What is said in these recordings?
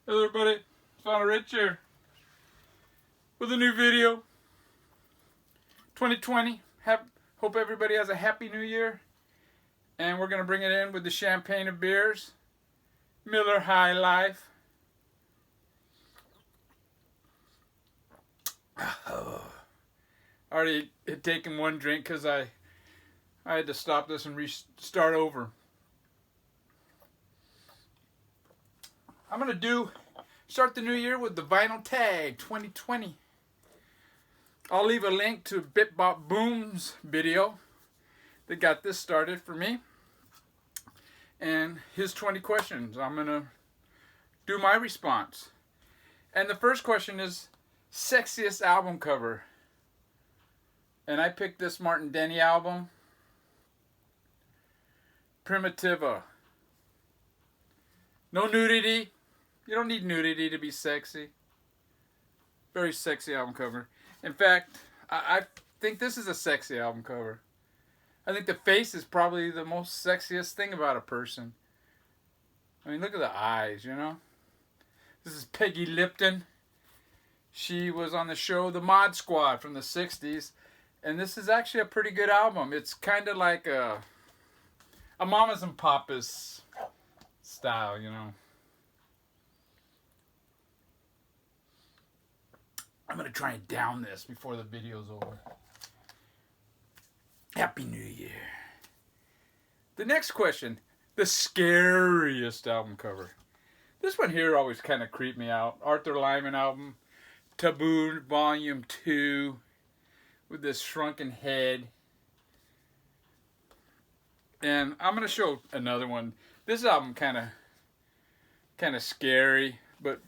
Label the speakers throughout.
Speaker 1: Hello everybody, Final Rich here with a new video. 2020, hope everybody has a happy new year. And we're going to bring it in with the champagne of beers, Miller High Life. Already had taken one drink because I had to stop this and start over. I'm going to start the new year with the Vinyl Tag 2020. I'll leave a link to Bip Bop Boom's video that got this started for me. And his 20 questions. I'm going to do my response. And the first question is, sexiest album cover. And I picked this Martin Denny album, Primitiva. No nudity. You don't need nudity to be sexy. Very sexy album cover. In fact, I think this is a sexy album cover. I think the face is probably the most sexiest thing about a person. I mean, look at the eyes, you know? This is Peggy Lipton. She was on the show The Mod Squad from the 60s. And this is actually a pretty good album. It's kind of like a Mamas and Papas style, you know? I'm going to try and down this before the video's over. Happy New Year. The next question. The scariest album cover. This one here always kind of creeped me out. Arthur Lyman album. Taboo Volume 2. With this shrunken head. And I'm going to show another one. This album kind of scary. But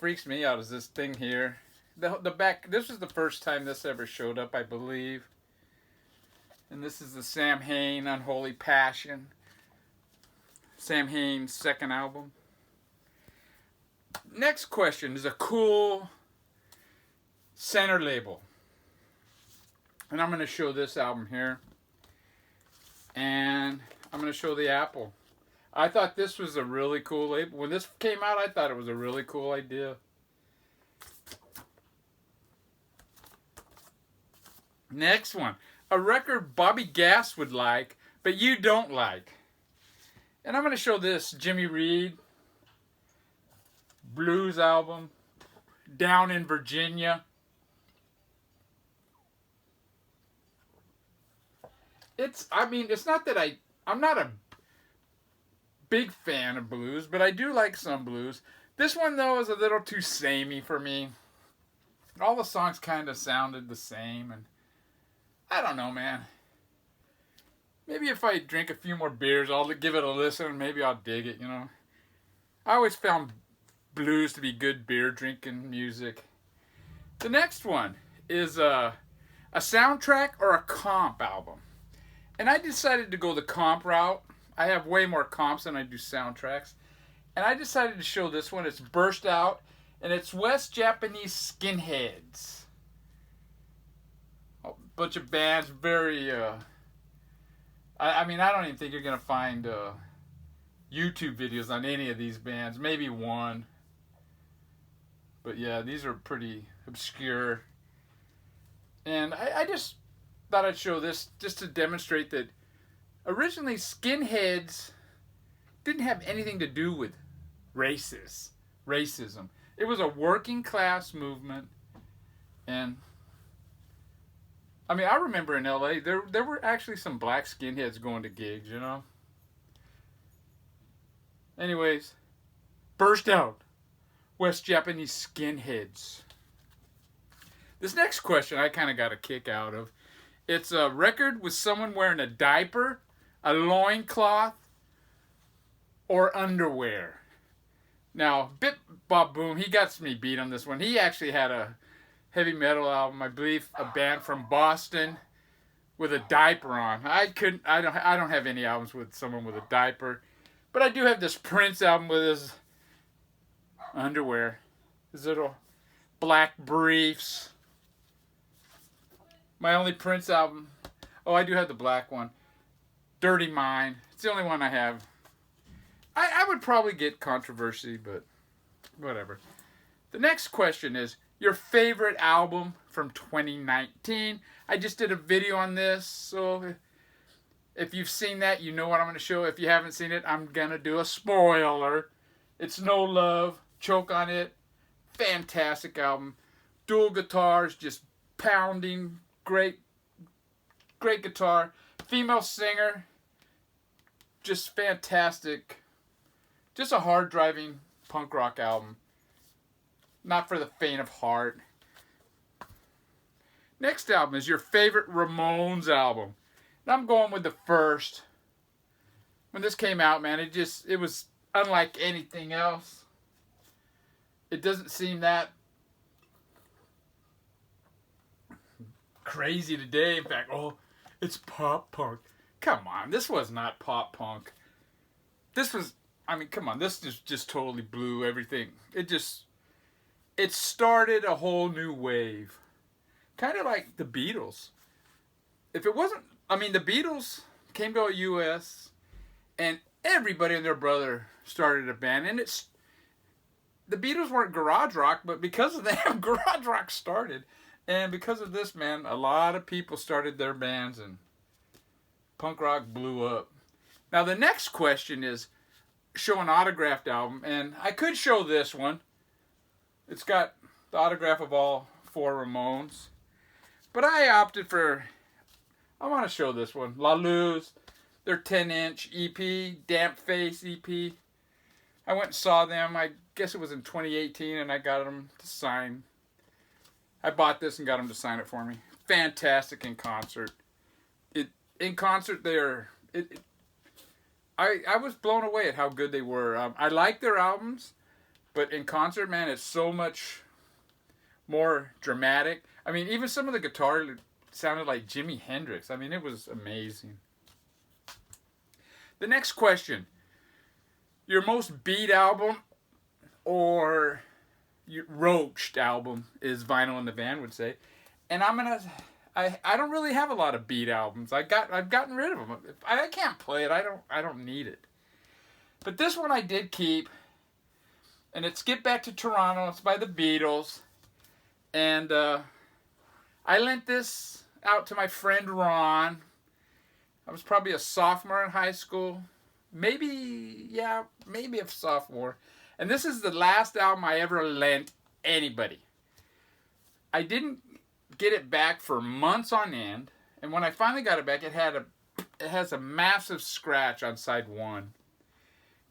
Speaker 1: freaks me out is this thing here. The back, this was the first time this ever showed up, I believe. And this is the Sam Hain Unholy Passion. Sam Hain's second album. Next question is a cool center label. And I'm going to show this album here. And I'm going to show the Apple. I thought this was a really cool label. When this came out, I thought it was a really cool idea. Next one. A record Bobby Gass would like, but you don't like. And I'm going to show this Jimmy Reed blues album, Down in Virginia. It's not that I'm not a big fan of blues, but I do like some blues. This one, though, is a little too samey for me. All the songs kind of sounded the same, and I don't know, man. Maybe if I drink a few more beers, I'll give it a listen, and maybe I'll dig it, you know. I always found blues to be good beer drinking music. The next one is a soundtrack or a comp album. And I decided to go the comp route. I have way more comps than I do soundtracks. And I decided to show this one. It's Burst Out. And it's West Japanese Skinheads. A bunch of bands. Very, I don't even think you're going to find YouTube videos on any of these bands. Maybe one. But yeah, these are pretty obscure. And I just thought I'd show this just to demonstrate that originally, skinheads didn't have anything to do with racism. It was a working class movement. And, I remember in LA, there were actually some black skinheads going to gigs, you know? Anyways, Burst Out. West Japanese Skinheads. This next question I kind of got a kick out of. It's a record with someone wearing a diaper, a loincloth, or underwear. Now, Bip Bop Boom, he got me beat on this one. He actually had a heavy metal album, I believe, a band from Boston with a diaper on. I don't have any albums with someone with a diaper, but I do have this Prince album with his underwear, his little black briefs. My only Prince album. Oh, I do have the black one. Dirty Mind. It's the only one I have. I would probably get controversy, but whatever. The next question is your favorite album from 2019. I just did a video on this, so if you've seen that, you know what I'm going to show. If you haven't seen it, I'm going to do a spoiler. It's No Love, Choke on It. Fantastic album. Dual guitars, just pounding. Great guitar. Female singer, just fantastic. Just a hard driving punk rock album. Not for the faint of heart. Next album is your favorite Ramones album. And I'm going with the first. When this came out, man, it was unlike anything else. It doesn't seem that crazy today. In fact, it's pop punk. Come on, this was not pop punk. This was, come on, this just totally blew everything. It started a whole new wave. Kind of like the Beatles. If it wasn't, the Beatles came to the U.S. and everybody and their brother started a band. And the Beatles weren't garage rock, but because of them, garage rock started. And because of this, man, a lot of people started their bands and punk rock blew up. Now, the next question is show an autographed album. And I could show this one. It's got the autograph of all 4 Ramones. But I opted for, I want to show this one. La Luz, their 10-inch EP, Damp Face EP. I went and saw them, I guess it was in 2018, and I got them to sign. I bought this and got them to sign it for me. Fantastic in concert. In concert, I was blown away at how good they were. I like their albums, but in concert, man, it's so much more dramatic. Even some of the guitar sounded like Jimi Hendrix. It was amazing. The next question. Your most beat album or your roached album, is Vinyl in the Van would say. And I don't really have a lot of beat albums. I've gotten rid of them. I can't play it. I don't need it. But this one I did keep. And it's Get Back to Toronto. It's by the Beatles. And I lent this out to my friend Ron. I was probably a sophomore in high school. Maybe a sophomore. And this is the last album I ever lent anybody. I didn't get it back for months on end. And when I finally got it back, it has a massive scratch on side 1.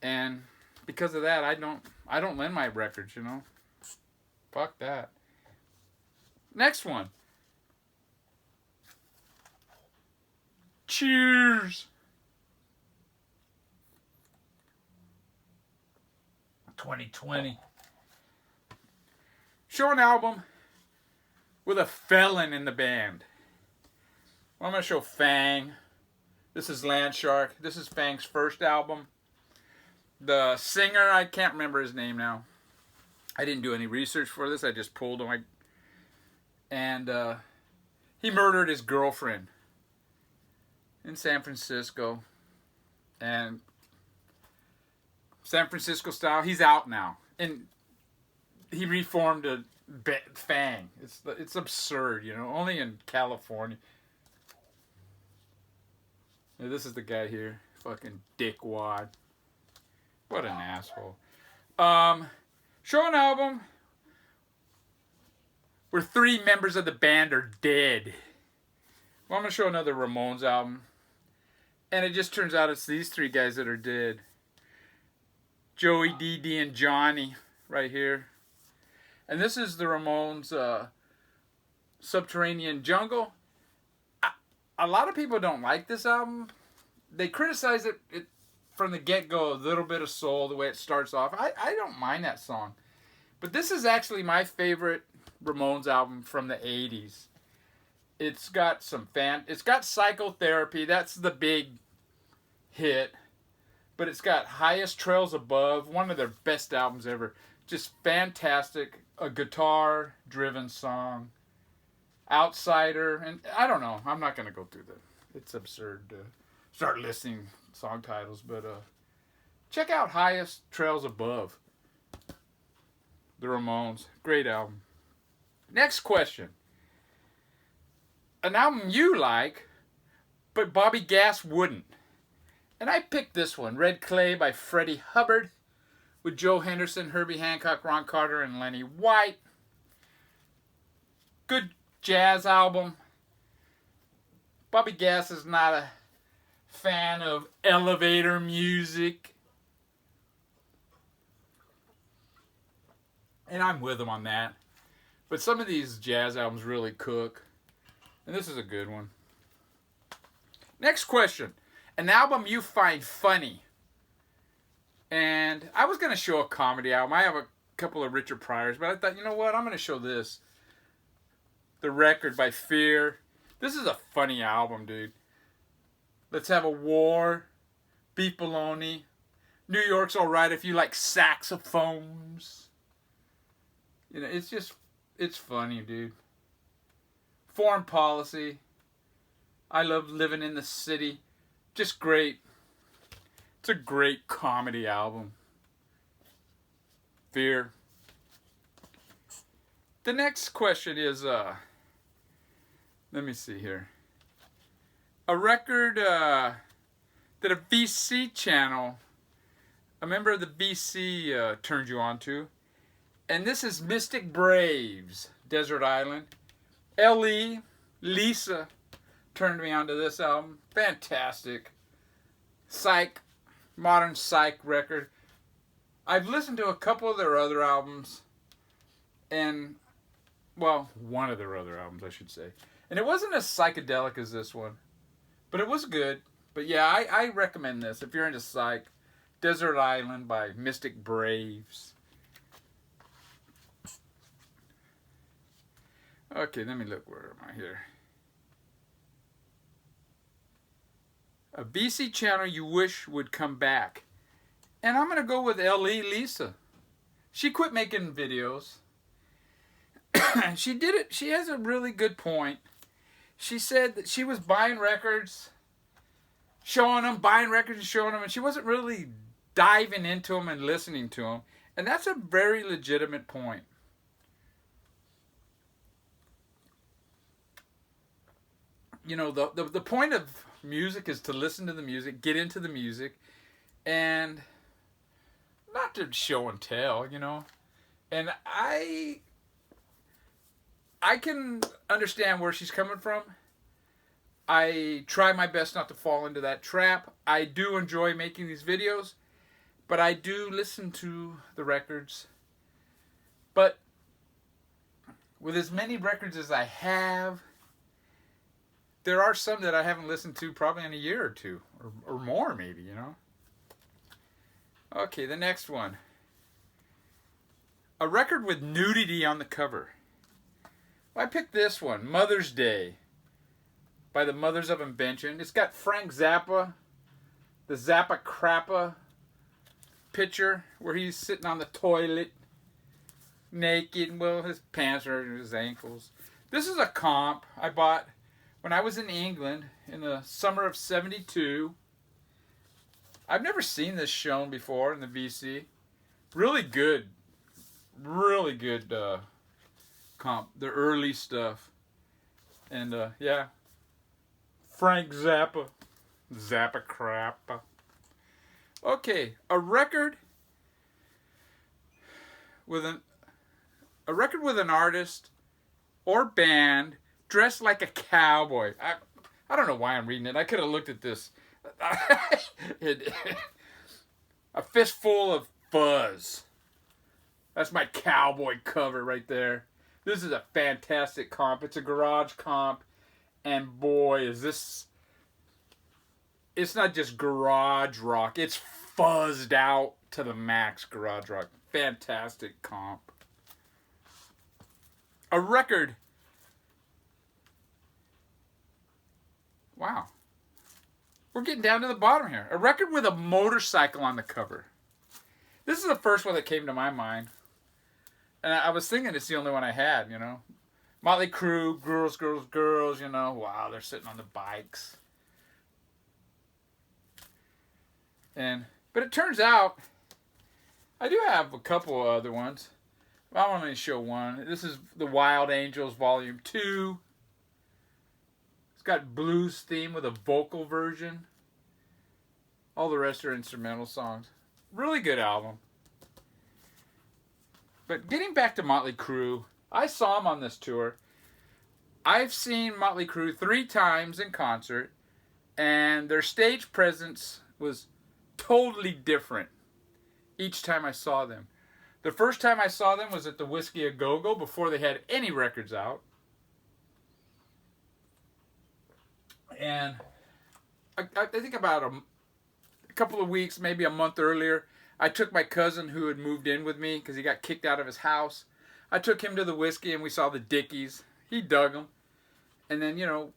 Speaker 1: And because of that, I don't lend my records, Fuck that. Next one. Cheers. 2020. Show an album with a felon in the band. Well, I'm going to show Fang. This is Landshark. This is Fang's first album. The singer, I can't remember his name now. I didn't do any research for this. I just pulled him. And he murdered his girlfriend in San Francisco. And San Francisco style, he's out now. And he reformed a Fang. It's absurd, Only in California. Now, this is the guy here. Fucking dickwad. What an asshole. Show an album where 3 members of the band are dead. Well, I'm going to show another Ramones album. And it just turns out it's these 3 guys that are dead. Joey, Dee Dee, and Johnny right here. And this is the Ramones Subterranean Jungle. A lot of people don't like this album. They criticize it from the get-go, a little bit of soul, the way it starts off. I don't mind that song. But this is actually my favorite Ramones album from the 80s. It's got it's got Psychotherapy. That's the big hit. But it's got Highest Trails Above, one of their best albums ever. Just fantastic. A guitar-driven song. Outsider. And I don't know. I'm not going to go through it's absurd to start listing song titles. But check out Highest Trails Above. The Ramones. Great album. Next question. An album you like, but Bobby Gass wouldn't. And I picked this one, Red Clay by Freddie Hubbard, with Joe Henderson, Herbie Hancock, Ron Carter, and Lenny White. Good jazz album. Bobby Gass is not a fan of elevator music. And I'm with him on that. But some of these jazz albums really cook. And this is a good one. Next question. An album you find funny. And I was going to show a comedy album. I have a couple of Richard Pryors, but I thought, you know what? I'm going to show this. The Record by Fear. This is a funny album, dude. Let's Have a War. Beef Bologna. New York's Alright if you like saxophones. You know, it's funny, dude. Foreign Policy. I Love Living in the City. Just great. It's a great comedy album. Fear. The next question is, let me see here. A record that a VC channel, a member of the VC turned you on to. And this is Mystic Braves, Desert Island. L.E., Lisa, turned me on to this album. Fantastic. Psych, modern psych record. I've listened to a couple of their other albums. And, well, one of their other albums, I should say. And it wasn't as psychedelic as this one. But it was good. But yeah, I recommend this. If you're into psych, Desert Island by Mystic Braves. Okay, let me look. Where am I here? A VC channel you wish would come back. And I'm going to go with L.E. Lisa. She quit making videos. She did it. She has a really good point. She said that she was buying records, showing them, buying records and showing them, and she wasn't really diving into them and listening to them. And that's a very legitimate point. You know, the point of music is to listen to the music, get into the music, and not to show and tell, you know. And I can understand where she's coming from. I try my best not to fall into that trap. I do enjoy making these videos, but I do listen to the records. But with as many records as I have, there are some that I haven't listened to probably in a year or two, or more maybe, you know. Okay, the next one. A record with nudity on the cover. Well, I picked this one, Mother's Day, by the Mothers of Invention. It's got Frank Zappa, the Zappa Crappa picture where he's sitting on the toilet, naked. Well, his pants are at his ankles. This is a comp I bought when I was in England in the summer of '72. I've never seen this shown before in the VC. Really good comp. The early stuff. And yeah, Frank Zappa. Zappa Crappa. Okay, a record with an artist or band dressed like a cowboy. I don't know why I'm reading it. I could have looked at this. A fistful of fuzz. That's my cowboy cover right there. This is a fantastic comp. It's a garage comp. And boy, is this... It's not just garage rock. It's fuzzed out to the max garage rock. Fantastic comp. A record... Wow. We're getting down to the bottom here. A record with a motorcycle on the cover. This is the first one that came to my mind. And I was thinking it's the only one I had, you know. Motley Crue, Girls, Girls, Girls, you know. Wow, they're sitting on the bikes. But But it turns out I do have a couple other ones. I want to show one. This is the Wild Angels Volume 2. It's got blues theme with a vocal version. All the rest are instrumental songs. Really good album. But getting back to Motley Crue, I saw them on this tour. I've seen Motley Crue 3 times in concert, and their stage presence was totally different each time I saw them. The first time I saw them was at the Whiskey A Go Go before they had any records out. And I think about a couple of weeks, maybe a month earlier, I took my cousin who had moved in with me because he got kicked out of his house. I took him to the Whiskey and we saw the Dickies. He dug them. And then, you know,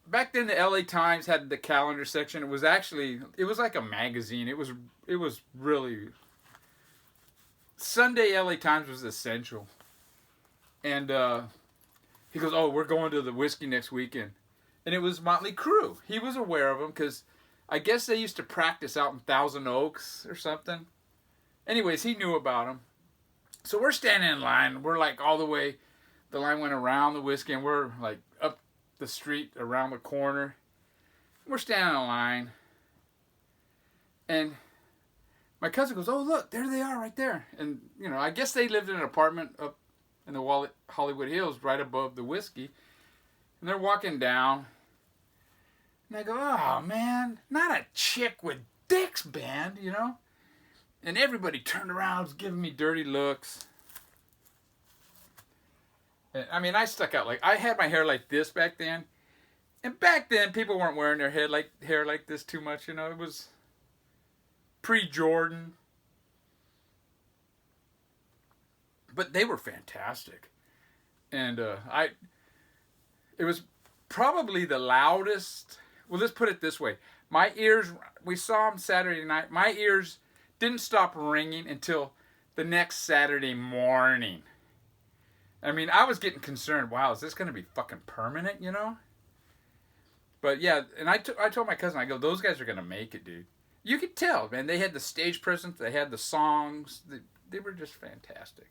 Speaker 1: back then the LA Times had the calendar section. It was like a magazine. It was really... Sunday LA Times was essential. And he goes, oh, we're going to the Whiskey next weekend. And it was Motley Crue. He was aware of them because I guess they used to practice out in Thousand Oaks or something. Anyways, he knew about them. So we're standing in line. We're like all the way, the line went around the Whiskey and we're like up the street around the corner. We're standing in line. And my cousin goes, oh, look, there they are right there. And, you know, I guess they lived in an apartment up in the Hollywood Hills right above the Whiskey. And they're walking down. And I go, oh, man, not a chick with dicks band, you know. And everybody turned around, was giving me dirty looks. And, I mean, I stuck out. Like, I had my hair like this back then. And back then, people weren't wearing their hair like this too much, you know. It was pre-Jordan. But they were fantastic. And it was probably the loudest. Well, let's put it this way. My ears, we saw them Saturday night. My ears didn't stop ringing until the next Saturday morning. I mean, I was getting concerned. Wow, is this going to be fucking permanent, you know? But yeah, and I told my cousin, I go, those guys are going to make it, dude. You could tell, man. They had the stage presence. They had the songs. They were just fantastic.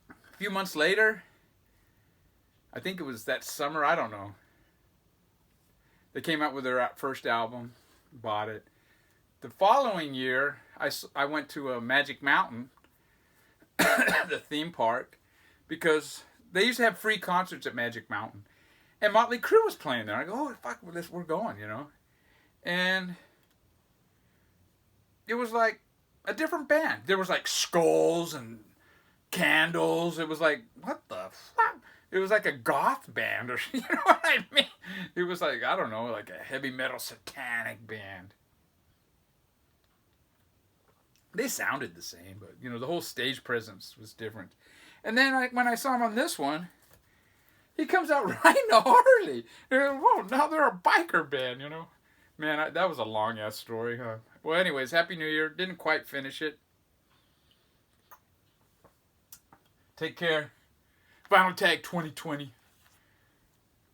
Speaker 1: A few months later, I think it was that summer, I don't know. They came out with their first album, bought it. The following year, I went to a Magic Mountain, the theme park, because they used to have free concerts at Magic Mountain. And Motley Crue was playing there. I go, oh, fuck, we're going, you know. And it was like a different band. There was like skulls and candles. It was like, what the fuck? It was like a goth band, or you know what I mean? It was like, I don't know, like a heavy metal satanic band. They sounded the same, but you know, the whole stage presence was different. And then when I saw him on this one, he comes out riding a Harley. Whoa, now they're a biker band, you know? Man, that was a long-ass story, huh? Well, anyways, Happy New Year. Didn't quite finish it. Take care. Final Tag 2020.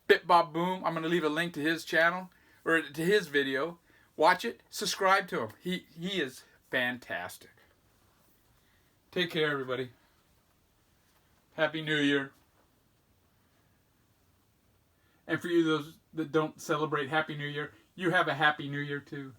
Speaker 1: Bit Bob Boom. I'm going to leave a link to his channel, or to his video. Watch it. Subscribe to him. He is fantastic. Take care, everybody. Happy New Year. And for you, those that don't celebrate Happy New Year, you have a Happy New Year too.